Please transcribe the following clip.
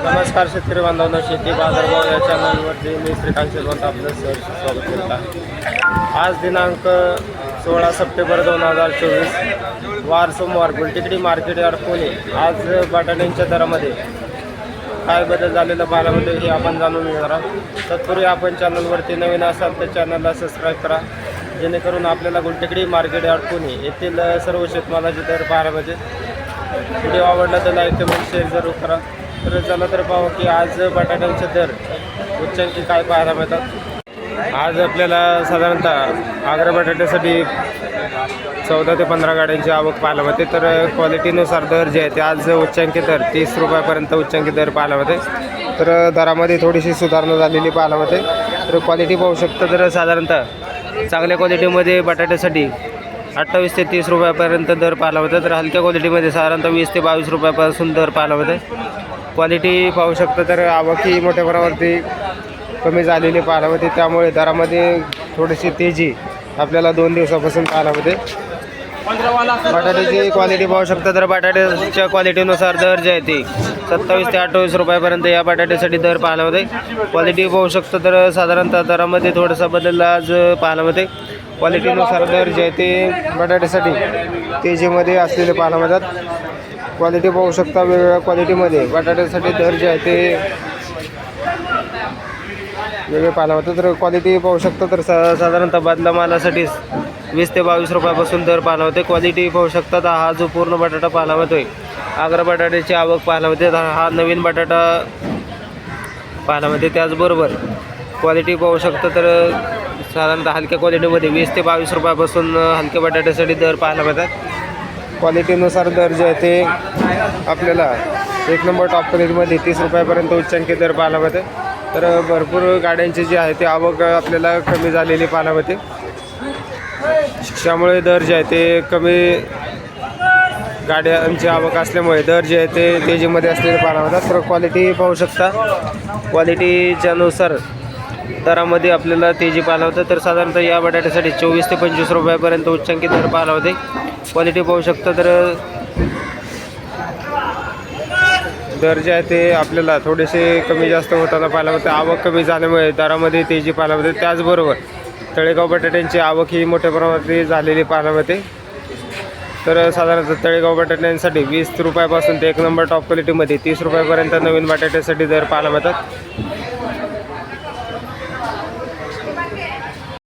नमस्कार शेतकरी बांधवांनो, शेती बाजारभाव या चॅनलवरती मी श्रीकांत शेलवंत आपलं सहर्ष स्वागत करत आहे. आज दिनांक 16 सप्टेंबर 2024 वार सोमवार गुलटेकडी मार्केट यार्ड पुणे. आज बटाट्यांच्या दरामध्ये काय बदल झालेला पाहायला मिळतो हे आपण जाणून घेणार आहोत. तत्पूर्वी आपण चॅनलवरती नवीन असाल तर चॅनलला सबस्क्राईब करा, जेणेकरून आपल्याला गुलटेकडी मार्केट यार्ड पुणे येथील सर्व शेतमालाचे दर पाहायला मिळतील. व्हिडिओ आवडला तर लाईक कमेंट शेअर जरूर करा. तर चला तर पाहू की आज बटाट्यांचे दर उच्चांकी काय पाहायला मिळतात. आज आपल्याला साधारणतः आग्रा बटाट्यासाठी 14 ते 15 गाड्यांची आवक पाहायला मिळते. तर क्वालिटीनुसार दर जे आहे ते आज उच्चांकी दर 30 रुपयापर्यंत उच्चांकी दर पाहायला मिळते. तर दरामध्ये थोडीशी सुधारणा झालेली पाहायला मिळते. तर क्वालिटी पाहू शकतो. तर साधारणतः चांगल्या क्वालिटीमध्ये बटाट्यासाठी 28 ते 30 रुपयापर्यंत दर पाहायला मिळतं. तर हलक्या क्वालिटीमध्ये साधारणतः 20 ते 22 रुपयापासून दर पाहायला मिळते. क्वालिटी पाहू शकतो. तर आवकही मोठ्या प्रमाणावरती कमी झालेली पाहायला मिळते, त्यामुळे दरामध्ये थोडीशी तेजी आपल्याला 2 दिवसापासून पाहायला मिळते. बटाट्याची क्वालिटी पाहू शकता. तर बटाट्याच्या क्वालिटीनुसार दर जे आहे ते 27 ते 28 रुपयापर्यंत या बटाट्यासाठी दर पाहायला मिळते. क्वालिटी पाहू शकतो. तर साधारणतः दरामध्ये थोडासा बदल आज पाहायला मिळते. क्वालिटीनुसार दर जे आहे ते बटाट्यासाठी तेजीमध्ये असलेले पाहायला मिळतात. क्वालिटी पाहू शकता. वेगवेगळ्या क्वालिटीमध्ये बटाट्यासाठी दर जे आहे ते वेगळे पाहायला मिळतात. तर क्वालिटी पाहू शकता. तर साधारणतः बदला मालासाठी 20 ते 22 रुपयापासून दर पाहायला होते. क्वालिटी पाहू शकता. तर हा जो पूर्ण बटाटा पाहायला मिळतोय, आग्रा बटाट्याची आवक पाहायला मिळते. हा नवीन बटाटा पाहायला मिळते. त्याचबरोबर क्वालिटी पाहू शकता. तर साधारणतः हलक्या क्वालिटीमध्ये 20 ते 22 रुपयापासून हलक्या बटाट्यासाठी दर पाहायला मिळतात. क्वालिटीनुसार दर जे आहे ते आपल्याला 1 नंबर टॉप क्वालिटीमध्ये 30 रुपयापर्यंत उच्चांकी दर पाहायला मिळते. तर भरपूर गाड्यांची जी आहे ते आवक आपल्याला कमी झालेली पाहायला मिळते. त्यामुळे दर जे आहे ते कमी गाड्यांची आवक असल्यामुळे दर जे आहे ते तेजीमध्ये असलेले पाहायला मिळतात. तर क्वालिटी पाहू शकता. क्वालिटीच्यानुसार दरामध्ये आपल्याला तेजी पाहायला होतं. तर साधारणतः या बटाट्यासाठी 24 ते 25 रुपयापर्यंत उच्चांकी दर पाहायला होते. क्वालिटी पाहू शकता. तर दर जे आहे ते आपल्याला थोडेसे कमी जास्त होताना पाहायला होते. आवक कमी झाल्यामुळे दरामध्ये तेजी पाहायला होते. त्याचबरोबर तळेगाव बटाट्यांची आवक ही मोठ्या प्रमाणात झालेली पाहायला मिळते. तर साधारणतः तळेगाव बटाट्यांसाठी 20 रुपयापासून ते 1 नंबर टॉप क्वालिटीमध्ये 30 रुपयापर्यंत नवीन बटाट्यासाठी दर पाहायला मिळतात.